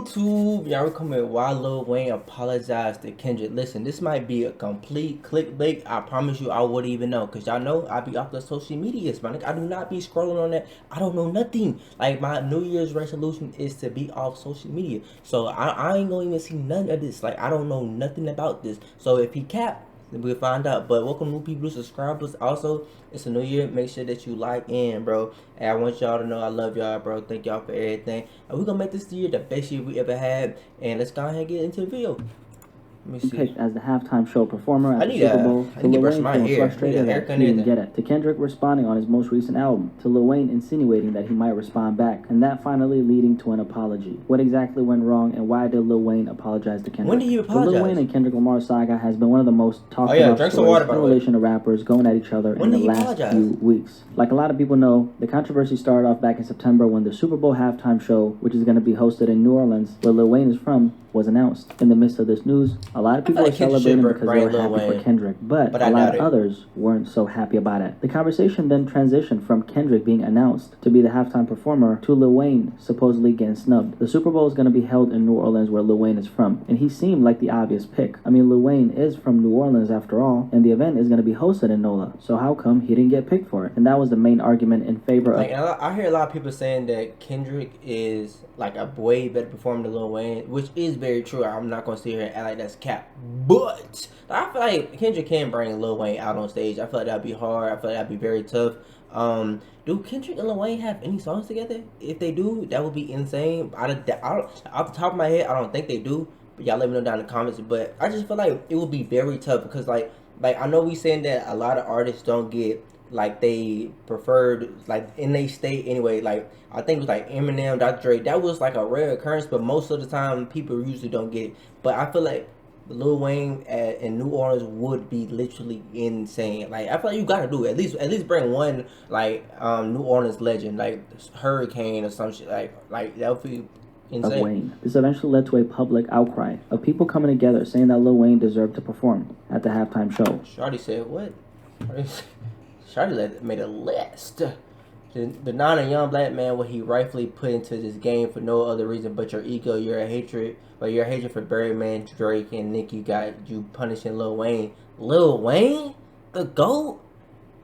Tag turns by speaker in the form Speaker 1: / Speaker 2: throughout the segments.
Speaker 1: YouTube, y'all recommend why Lil Wayne apologized to Kendrick. Listen, this might be a complete clickbait. I promise you I wouldn't even know. Cause y'all know I be off the social medias, man. I do not be scrolling on that. I don't know nothing. Like my New Year's resolution is to be off social media. So I ain't gonna even see none of this. Like I don't know nothing about this. So if he capped, we'll find out. But welcome new people, subscribers. Also, it's a new year. Make sure that you like in, bro. And I want y'all to know I love y'all, bro. Thank y'all for everything. And we're gonna make this year the best year we ever had. And let's go ahead and get into the video. Let me see.
Speaker 2: Picked as the halftime show performer at the Super Bowl, to Lil Wayne feeling frustrated that he didn't get it, to Kendrick responding on his most recent album, to Lil Wayne insinuating that he might respond back, and that finally leading to an apology. What exactly went wrong, and why did Lil Wayne apologize to Kendrick?
Speaker 1: When did he apologize?
Speaker 2: The Lil Wayne and Kendrick Lamar saga has been one of the most talked about stories in relation to rappers going at each other in the last few weeks. Like a lot of people know, the controversy started off back in September when the Super Bowl halftime show, which is going to be hosted in New Orleans, where Lil Wayne is from, was announced. In the midst of this news, a lot of people were celebrating because they were happy for Kendrick, but a lot of others weren't so happy about it. The conversation then transitioned from Kendrick being announced to be the halftime performer to Lil Wayne supposedly getting snubbed. The Super Bowl is going to be held in New Orleans, where Lil Wayne is from, and he seemed like the obvious pick. I mean, Lil Wayne is from New Orleans after all, and the event is going to be hosted in NOLA, so how come he didn't get picked for it? And that was the main argument in favor of...
Speaker 1: I hear a lot of people saying that Kendrick is like a way better performer than Lil Wayne, which is very true. I'm not gonna sit here and act like that's cap, but I feel like Kendrick can bring Lil Wayne out on stage. I feel like that'd be hard. I feel like that'd be very tough. Do Kendrick and Lil Wayne have any songs together? If they do, that would be insane. Off the top of my head, I don't think they do. But y'all let me know down in the comments. But I just feel like it would be very tough because like I know we saying that a lot of artists don't get like they preferred like in they state anyway. Like I think it was like Eminem, Dr. Dre. That was like a rare occurrence, but most of the time people usually don't get it. But I feel like Lil Wayne in New Orleans would be literally insane. Like I feel like you gotta do it. At least bring one like New Orleans legend like Hurricane or some shit. Like that would be insane.
Speaker 2: Of Wayne. This eventually led to a public outcry of people coming together saying that Lil Wayne deserved to perform at the halftime show.
Speaker 1: Shawty said what? Shawty made a list. Deny a young black man what he rightfully put into this game for no other reason but your ego, your hatred for Birdman, Drake, and Nicki got you punishing Lil Wayne. Lil Wayne? The GOAT?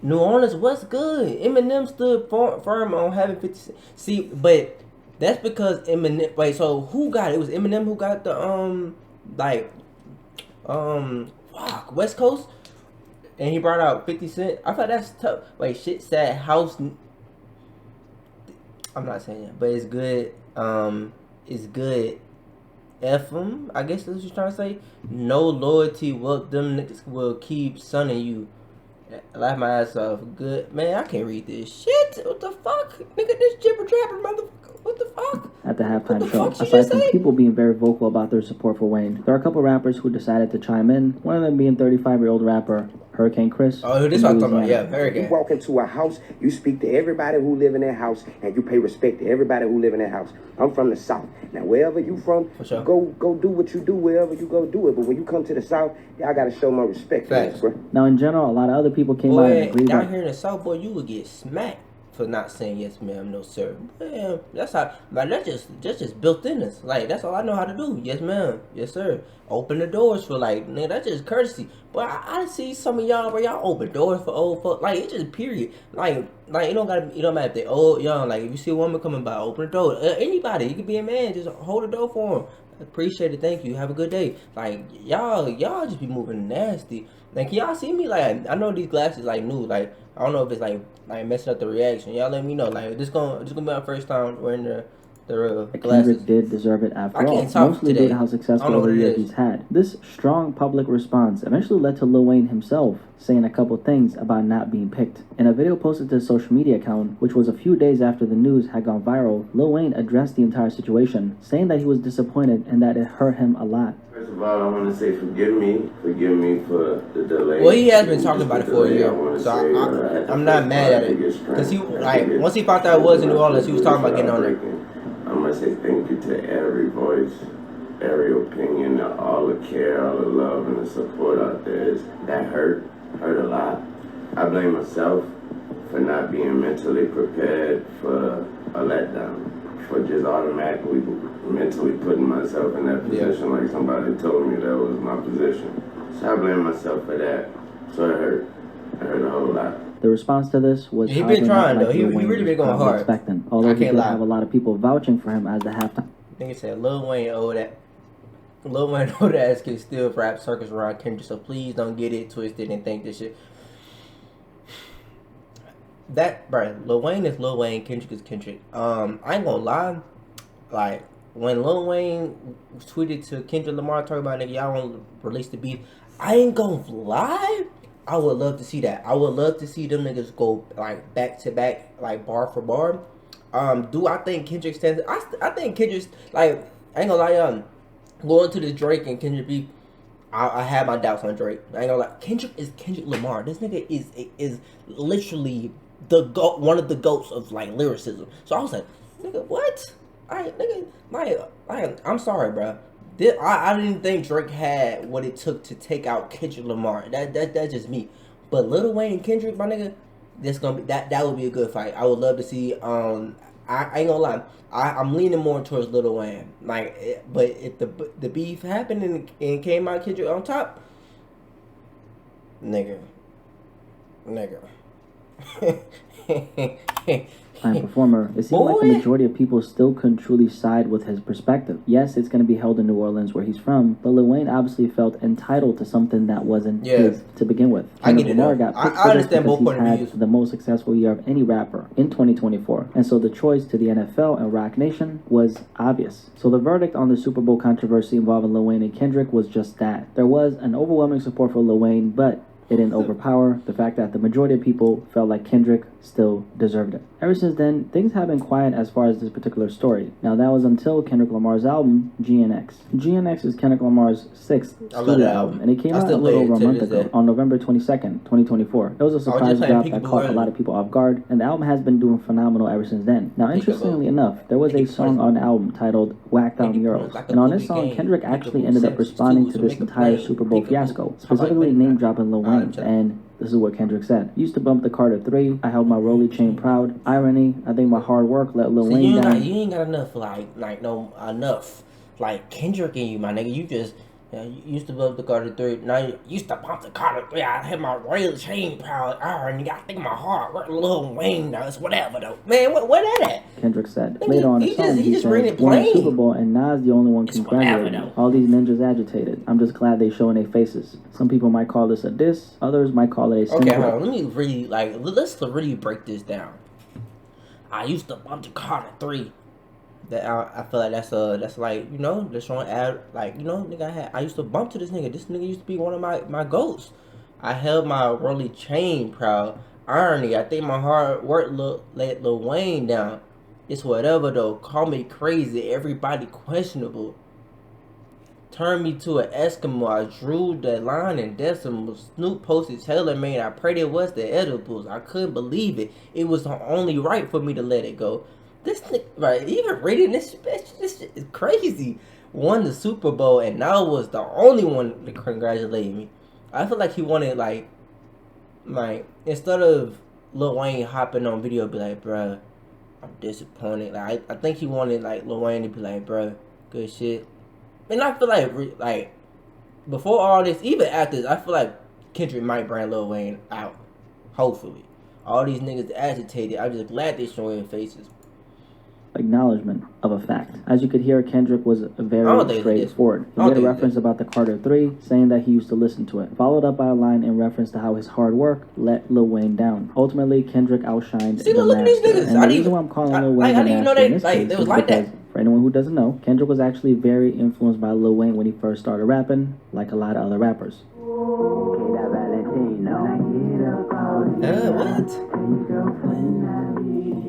Speaker 1: New Orleans, what's good? Eminem stood firm on having 50. See, but that's because Eminem. Wait, so who got it? It was Eminem who got the West Coast, and he brought out 50 Cent. I thought that's tough. Wait, shit said house. I'm not saying that, but it's good. It's good. F them, I guess that's what you're trying to say. No loyalty. Well, them niggas will keep sunning you. Laugh my ass off. Good man, I can't read this shit. What the fuck, nigga? This jibber jabber motherfucker. What the fuck?
Speaker 2: At the halftime show, aside from people being very vocal about their support for Wayne, there are a couple rappers who decided to chime in. One of them being 35-year-old rapper Hurricane Chris.
Speaker 1: Oh, this is what I'm talking about. Yeah, Hurricane.
Speaker 3: You walk into a house, you speak to everybody who live in that house, and you pay respect to everybody who live in that house. I'm from the South. Now, wherever you from,
Speaker 1: sure,
Speaker 3: go do what you do wherever you go do it. But when you come to the South, y'all got to show my respect for this, bro.
Speaker 2: Now, in general, a lot of other people came out and agreed.
Speaker 1: Down here in the South, boy, you would get smacked for not saying yes ma'am, no sir. Man, that's how, like, that's just built in us. Like, that's all I know how to do. Yes ma'am, yes sir. Open the doors for, like, man, that's just courtesy. But I see some of y'all where y'all open doors for old fuck. Like, it's just period. Like it don't matter if they old, young. Like, if you see a woman coming by, open the door. Anybody, you could be a man, just hold the door for them. Appreciate it, thank you, have a good day. Like, y'all just be moving nasty. Like, can y'all see me? Like, I know these glasses like new. Like, I don't know if it's like messing up the reaction. Y'all let me know. Like, this gonna be my first time wearing the glasses.
Speaker 2: Kendrick did deserve it after all. Mostly due to how successful the year he's had. This strong public response eventually led to Lil Wayne himself saying a couple things about not being picked. In a video posted to his social media account, which was a few days after the news had gone viral, Lil Wayne addressed the entire situation, saying that he was disappointed and that it hurt him a lot.
Speaker 4: First of all, I want to say forgive me for the delay.
Speaker 1: Well, he has been talking about it for a year, so I'm not mad at it. Because he, like, once he found out it was in New Orleans, he was talking about getting on there.
Speaker 4: I must say thank you to every voice, every opinion, all the care, all the love, and the support out there. That hurt a lot. I blame myself for not being mentally prepared for a letdown, for just automatically mentally putting myself in that position, like somebody told me that was my position. So I blame myself for that. So it hurt. It hurt a whole lot.
Speaker 2: The response to this was
Speaker 1: he been trying though. He really been going hard.
Speaker 2: Expecting, although he did have a lot of people vouching for him as the halftime.
Speaker 1: Nigga said Lil Wayne owe that. Lil Wayne owe that ass kid still rap circus around Kendrick. So please don't get it twisted and think this shit. That bro, Lil Wayne is Lil Wayne. Kendrick is Kendrick. I ain't gonna lie. Like when Lil Wayne tweeted to Kendrick Lamar talking about nigga y'all won't release the beef. I ain't gonna lie. I would love to see that. I would love to see them niggas go like back to back, like bar for bar. Do I think Kendrick stands? I think Kendrick's like I ain't gonna lie. Going to the Drake and Kendrick beef, I have my doubts on Drake. I ain't gonna lie. Kendrick is Kendrick Lamar. This nigga is literally the goat, one of the goats of like lyricism. So I was like, nigga, what? I'm sorry, bro. I didn't think Drake had what it took to take out Kendrick Lamar. That's just me. But Lil Wayne and Kendrick, my nigga, that's gonna be that would be a good fight. I would love to see. I ain't gonna lie. I'm leaning more towards Lil Wayne. Like, but if the beef happened and came out Kendrick on top, nigga.
Speaker 2: Performer, it seems like the majority of people still couldn't truly side with his perspective. Yes, it's going to be held in New Orleans where he's from, but Lil Wayne obviously felt entitled to something that wasn't his to begin with.
Speaker 1: I get it.
Speaker 2: I understand both point of views. The most successful year of any rapper in 2024, and so the choice to the NFL and Rock Nation was obvious. So the verdict on the Super Bowl controversy involving Lil Wayne and Kendrick was just that. There was an overwhelming support for Lil Wayne, but it didn't overpower the fact that the majority of people felt like Kendrick still deserved it. Ever since then, things have been quiet as far as this particular story. Now, that was until Kendrick Lamar's album, GNX. GNX is Kendrick Lamar's 6th studio album, and it came out a little over a month ago, on November 22nd, 2024. It was a surprise drop that caught a lot of people off guard, and the album has been doing phenomenal ever since then. Now, interestingly enough, there was a song on the album titled Whacked Out Murals, and on this song, Kendrick actually ended up responding to this entire Super Bowl fiasco, specifically name-dropping Lil Wayne, and this is what Kendrick said. Used to bump the Carter 3. I held my Rolly chain proud. Irony, I think my hard work let Lil Wayne down.
Speaker 1: You ain't got enough, enough Kendrick in you, my nigga. You just, you used to bump the Carter 3. Now you used to bump the Carter 3. I had my Rolly chain proud. Irony, I think my hard work Lil Wayne now. It's whatever, though. Man, what that at?
Speaker 2: Kendrick said. Later on the song, he said, won the Super Bowl and Nas the only one congratulating. All these ninjas agitated. I'm just glad they showing their faces. Some people might call this a diss. Others might call it a symbol.
Speaker 1: Okay, hold on. Let me really, let's really break this down. I used to bump the Carter 3. That I feel like that's like, you know, just showing nigga, I used to bump to this nigga. This nigga used to be one of my goats. I held my Rolly chain proud. Irony, I think my hard work let Lil Wayne down. It's whatever though. Call me crazy. Everybody questionable. Turn me to an Eskimo. I drew the line in decimals. Snoop posted Taylor made. I prayed it was the edibles. I couldn't believe it. It was only right for me to let it go. This nigga, right? Even reading this shit is crazy. Won the Super Bowl and now was the only one to congratulate me. I feel like he wanted like instead of Lil Wayne hopping on video, be like, bruh, I'm disappointed. Like I think he wanted like Lil Wayne to be like, bruh, good shit. And I feel like before all this, even after this, I feel like Kendrick might bring Lil Wayne out. Hopefully, all these niggas agitated. I'm just glad they showing faces.
Speaker 2: Acknowledgement of a fact. As you could hear, Kendrick was very straightforward. He made a reference about the Carter 3, saying that he used to listen to it, followed up by a line in reference to how his hard work let Lil Wayne down. Ultimately, Kendrick outshined the master. And the reason why I'm calling Lil Wayne the master in this case is because, for anyone who doesn't know, Kendrick was actually very influenced by Lil Wayne when he first started rapping, like a lot of other rappers.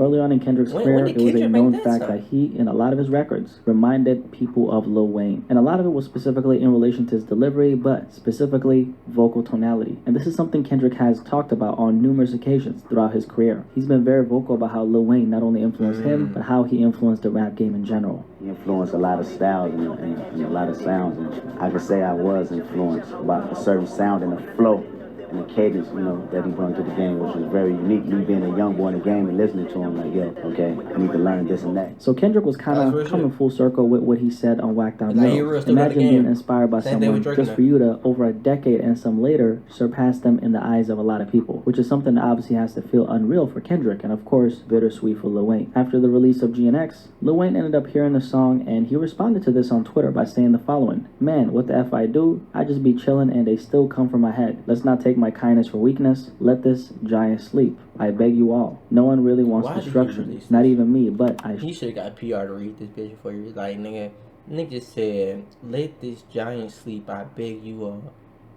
Speaker 2: Early on in Kendrick's career, it was a known fact that he, in a lot of his records, reminded people of Lil Wayne. And a lot of it was specifically in relation to his delivery, but specifically vocal tonality. And this is something Kendrick has talked about on numerous occasions throughout his career. He's been very vocal about how Lil Wayne not only influenced him, but how he influenced the rap game in general.
Speaker 5: He influenced a lot of styles and a lot of sounds. And I could say I was influenced by a certain sound and a flow and the cadence, you know, that he brought to the game, which was very unique. Me being a young boy in the game and listening to him, like, yo, okay, I need to learn this and that.
Speaker 2: So Kendrick was kind of coming full circle with what he said on Whacked Out Mills. Imagine being inspired by someone just for you to, over a decade and some later, surpass them in the eyes of a lot of people, which is something that obviously has to feel unreal for Kendrick, and of course, bittersweet for Lil Wayne. After the release of GNX, Lil Wayne ended up hearing the song, and he responded to this on Twitter by saying the following: "Man, what the F I do? I just be chillin' and they still come from my head. Let's not take my kindness for weakness. Let this giant sleep. I beg you all. No one really wants destruction. Not even me, but I..."
Speaker 1: He should have got PR to read this bitch before you. Like, nigga just said, "Let this giant sleep. I beg you all.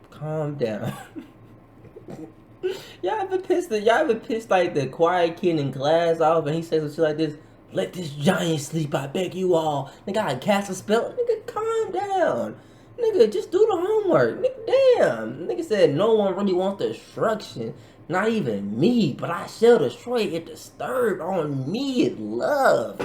Speaker 1: Calm down." Y'all ever pissed like the quiet kid in class off and he says some shit like this? "Let this giant sleep, I beg you all." Nigga, I cast a spell. Nigga, calm down. Nigga, just do the homework. Nigga, damn. Nigga said no one really wants destruction. Not even me, but I shall destroy it. Disturbed on me is love.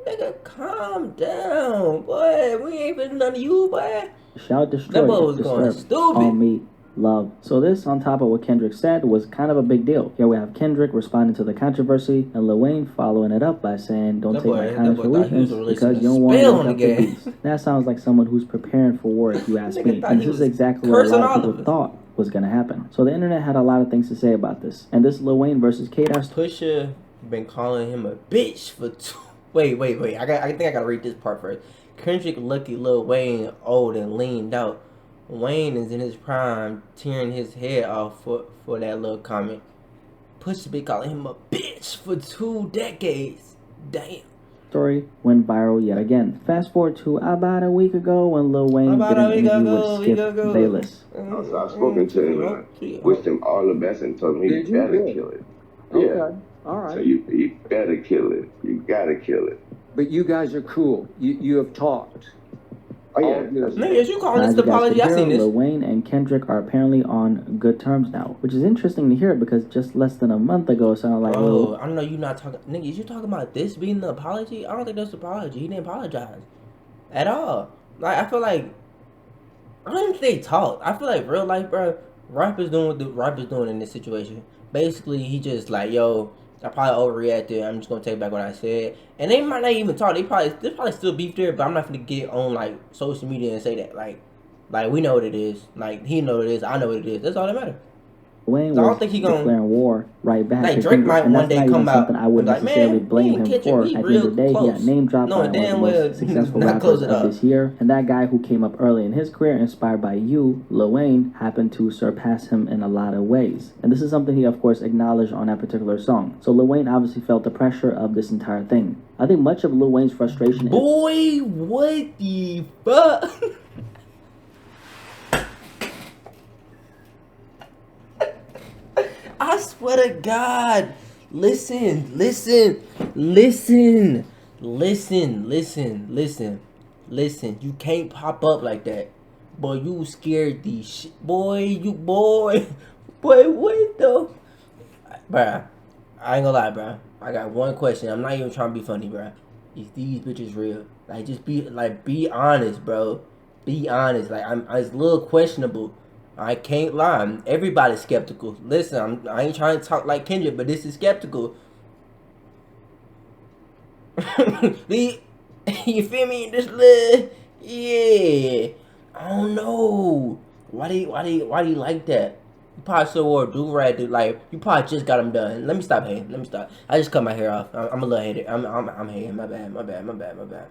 Speaker 1: Nigga, calm down, boy. We ain't been none of you, boy.
Speaker 2: Shall destroy
Speaker 1: that boy was going stupid.
Speaker 2: On me. Love. So this, on top of what Kendrick said, was kind of a big deal. Here we have Kendrick responding to the controversy, and Lil Wayne following it up by saying, "Don't take my kindness for weakness because you don't want to wake up the beast." That sounds like someone who's preparing for war, if you ask me. And this is exactly what a lot of people thought was going to happen. So the internet had a lot of things to say about this. And this Lil Wayne versus K-Dot.
Speaker 1: Pusha been calling him a bitch for two... Wait. I think I gotta read this part first. Kendrick lucky Lil Wayne old and leaned out. Wayne is in his prime, tearing his head off for that little comment. Pusha be calling him a bitch for 2 decades. Damn.
Speaker 2: Story went viral yet again. Fast forward to about a week ago when Lil Wayne did an interview with Skip Bayless.
Speaker 4: So I've spoken to him and wished him all the best and told him he better kill it.
Speaker 6: Okay. Yeah. All right.
Speaker 4: So you better kill it. You gotta kill it.
Speaker 6: But you guys are cool. You have talked.
Speaker 4: Oh yeah.
Speaker 1: Nigga, you calling this the apology? I seen this.
Speaker 2: Lil Wayne and Kendrick are apparently on good terms now, which is interesting to hear because just less than a month ago it sounded like,
Speaker 1: "Oh, I know you not talking, nigga. Is you talking about this being the apology? I don't think that's the apology. He didn't apologize at all. Like, I feel like I don't think they talked. I feel like real life, bro. Rappers doing what the rappers doing in this situation. Basically, he just like, yo, I probably overreacted. I'm just gonna take back what I said, and they might not even talk. They probably still beef there, but I'm not gonna get on like social media and say that. Like we know what it is. Like he know what it is. I know what it is. That's all that matters.
Speaker 2: Wayne was declaring war right back.
Speaker 1: Like Drake might one day come out.
Speaker 2: Something I wouldn't necessarily blame him for. At the end of the day, he got name dropped by one of the most successful rappers of this year, and that guy who came up early in his career, inspired by you, Lil Wayne, happened to surpass him in a lot of ways. And this is something he, of course, acknowledged on that particular song. So Lil Wayne obviously felt the pressure of this entire thing. I think much of Lil Wayne's frustration.
Speaker 1: Boy, what the fuck? I swear to God, listen. You can't pop up like that. Boy, you scared these shit. Boy, what the? Bruh, I ain't gonna lie, bruh. I got one question. I'm not even trying to be funny, bruh. Is these bitches real? Like, just be honest, bro. Be honest. Like, it's a little questionable. I can't lie. Everybody's skeptical. Listen, I ain't trying to talk like Kendrick, but this is skeptical. You feel me? This little, yeah. I don't know. Why do you like that? You probably still wore a do-rag, dude. Like, you probably just got them done. Let me stop hating. Let me stop. I just cut my hair off. I'm a little hater. I'm hating. My bad.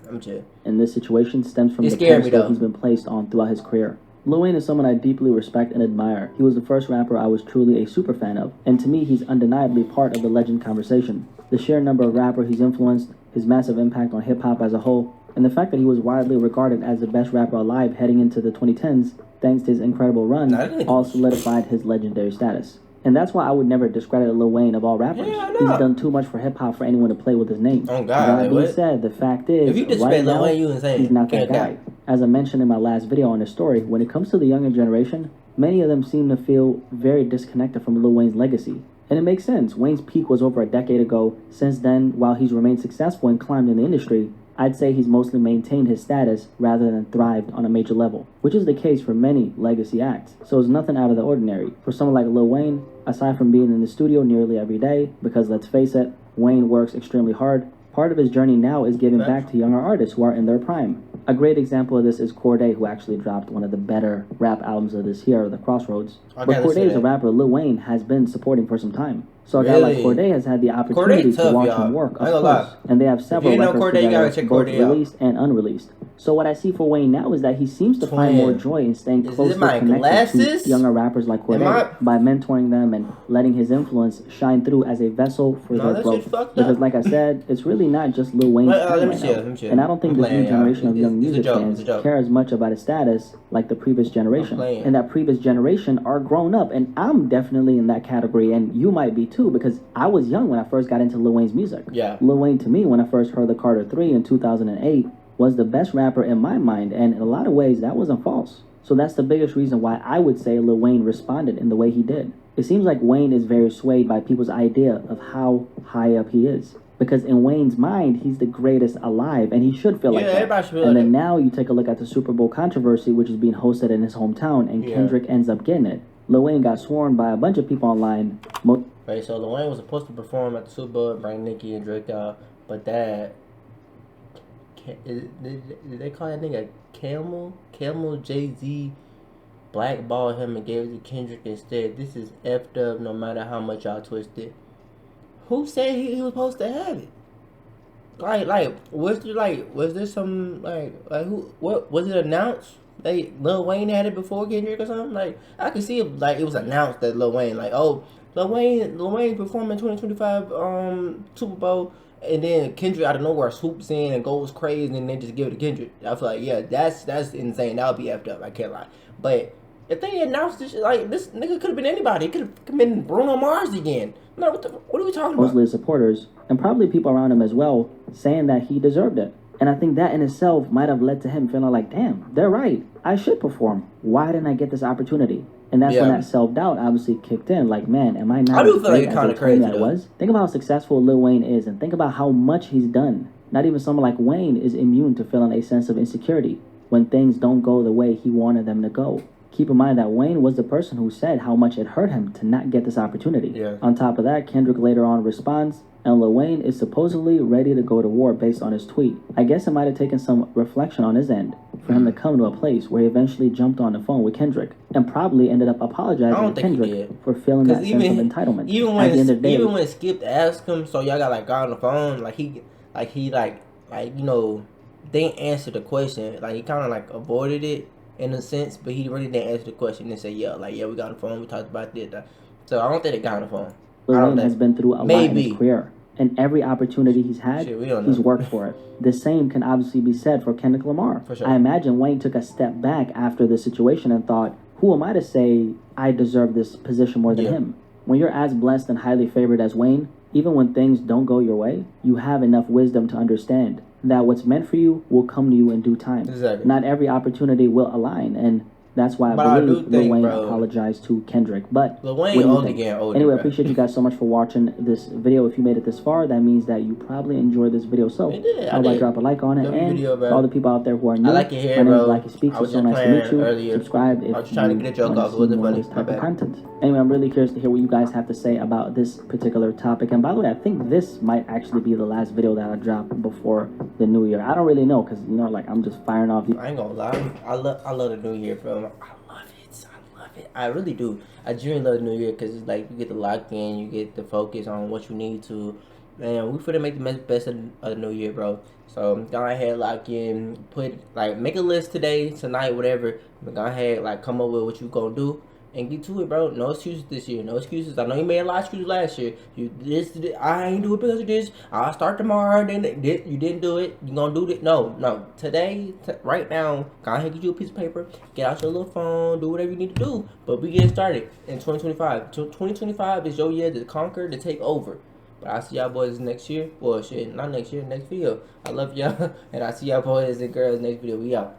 Speaker 1: I'm chill.
Speaker 2: And this situation stems from the pedestal he's been placed on throughout his career. Lil Wayne is someone I deeply respect and admire. He was the first rapper I was truly a super fan of, and to me he's undeniably part of the legend conversation. The sheer number of rappers he's influenced, his massive impact on hip-hop as a whole, and the fact that he was widely regarded as the best rapper alive heading into the 2010s, thanks to his incredible run, all solidified his legendary status. And that's why I would never discredit Lil Wayne of all rappers. Yeah, he's done too much for hip-hop for anyone to play with his name.
Speaker 1: Oh God,
Speaker 2: that being said, the fact is,
Speaker 1: if you
Speaker 2: right now,
Speaker 1: Lil Wayne,
Speaker 2: he's not that guy. As I mentioned in my last video on this story, when it comes to the younger generation, many of them seem to feel very disconnected from Lil Wayne's legacy. And it makes sense. Wayne's peak was over a decade ago. Since then, while he's remained successful and climbed in the industry, I'd say he's mostly maintained his status rather than thrived on a major level, which is the case for many legacy acts, so it's nothing out of the ordinary. For someone like Lil Wayne, aside from being in the studio nearly every day, because let's face it, Wayne works extremely hard, part of his journey now is giving back to younger artists who are in their prime. A great example of this is Cordae, who actually dropped one of the better rap albums of this year, The Crossroads. But Cordae is a rapper Lil Wayne has been supporting for some time. So a guy like Cordae has had the opportunity to watch him work, of course. And they have several records together, both released and unreleased. So what I see for Wayne now is that he seems to find more joy in staying closely connected to younger rappers like Cordae by mentoring them and letting his influence shine through as a vessel for their growth. Because like I said, it's really not just Lil Wayne's time right now. And I don't think this new generation of young music fans care as much about his status like the previous generation. And that previous generation are grown up, and I'm definitely in that category, and you might be too, because I was young when I first got into Lil Wayne's music. Lil Wayne, to me, when I first heard the Carter 3 in 2008, was the best rapper in my mind, and in a lot of ways that wasn't false. So that's the biggest reason why I would say Lil Wayne responded in the way he did. It seems like Wayne is very swayed by people's idea of how high up he is, because in Wayne's mind he's the greatest alive, and he should feel like that. And then now you take a look at the Super Bowl controversy, which is being hosted in his hometown, and Kendrick ends up getting it. Lil Wayne got sworn by a bunch of people online.
Speaker 1: Right, so Lil Wayne was supposed to perform at the Super Bowl and bring Nicki and Drake out, but that did they call that nigga Camel? Jay-Z blackballed him and gave it to Kendrick instead. This is effed up no matter how much y'all twist it. Who said he was supposed to have it? Was there some who, what was it announced? Lil Wayne had it before Kendrick or something? Like, I could see it, it was announced that Lil Wayne, Lil Wayne performed in 2025 Super Bowl, and then Kendrick out of nowhere swoops in and goes crazy, and then just give it to Kendrick. I feel like, yeah, that's insane. That would be effed up. I can't lie. But if they announced this shit, this nigga could have been anybody. It could have been Bruno Mars again. No, what are we talking about?
Speaker 2: Mostly his supporters, and probably people around him as well, saying that he deserved it. And I think that in itself might have led to him feeling like, damn, they're right. I should perform. Why didn't I get this opportunity? And that's when that self-doubt obviously kicked in. Like, man, am I not
Speaker 1: I do feel like kind of crazy
Speaker 2: that was? Think about how successful Lil Wayne is, and think about how much he's done. Not even someone like Wayne is immune to feeling a sense of insecurity when things don't go the way he wanted them to go. Keep in mind that Wayne was the person who said how much it hurt him to not get this opportunity. On top of that, Kendrick later on responds, and Lil Wayne is supposedly ready to go to war based on his tweet. I guess it might have taken some reflection on his end for him to come to a place where he eventually jumped on the phone with Kendrick and probably ended up apologizing to Kendrick for feeling that sense of entitlement.
Speaker 1: Even when Skip asked him, so y'all got got on the phone, he didn't answer the question. He kind of avoided it in a sense, but he really didn't answer the question and say, yeah, we got on the phone, we talked about this. So I don't think they got on the phone.
Speaker 2: Lil Wayne has been through a lot in his career, and every opportunity he's had, he's worked for it. The same can obviously be said for Kendrick Lamar.
Speaker 1: For sure.
Speaker 2: I imagine Wayne took a step back after the situation and thought, who am I to say I deserve this position more than him? When you're as blessed and highly favored as Wayne, even when things don't go your way, you have enough wisdom to understand that what's meant for you will come to you in due time.
Speaker 1: Exactly.
Speaker 2: Not every opportunity will align, and that's why I believe Lil Wayne apologized to Kendrick. But
Speaker 1: Lil Wayne only getting older.
Speaker 2: Anyway, I appreciate you guys so much for watching this video. If you made it this far, that means that you probably enjoyed this video. So how about drop a like on it, and for all the people out there who are new,
Speaker 1: I like your hair,
Speaker 2: my name is
Speaker 1: bro.
Speaker 2: Blackie Speaks. It's so nice to meet you. Earlier. Subscribe if
Speaker 1: I was trying to get a joke off. It wasn't funny. My bad.
Speaker 2: Content. Anyway, I'm really curious to hear what you guys have to say about this particular topic. And by the way, I think this might actually be the last video that I drop before the new year. I don't really know, because I'm just firing off.
Speaker 1: I ain't gonna lie. I love the new year, bro. I really do. I genuinely love the new year, because it's you get to lock in, you get to focus on what you need to, and we finna make the best of the new year, bro. So go ahead, lock in, make a list today, tonight, whatever. But go ahead, come up with what you gonna do and get to it, bro. No excuses this year. No excuses. I know you made a lot of excuses last year. I ain't do it because of this. I'll start tomorrow. Then you didn't do it. You gonna do it? No. Today, right now, go ahead, get you a piece of paper. Get out your little phone. Do whatever you need to do. But we get started in 2025. 2025 is your year to conquer, to take over. But I'll see y'all boys next year. Well, shit, not next year. Next video. I love y'all, and I'll see y'all boys and girls next video. We out.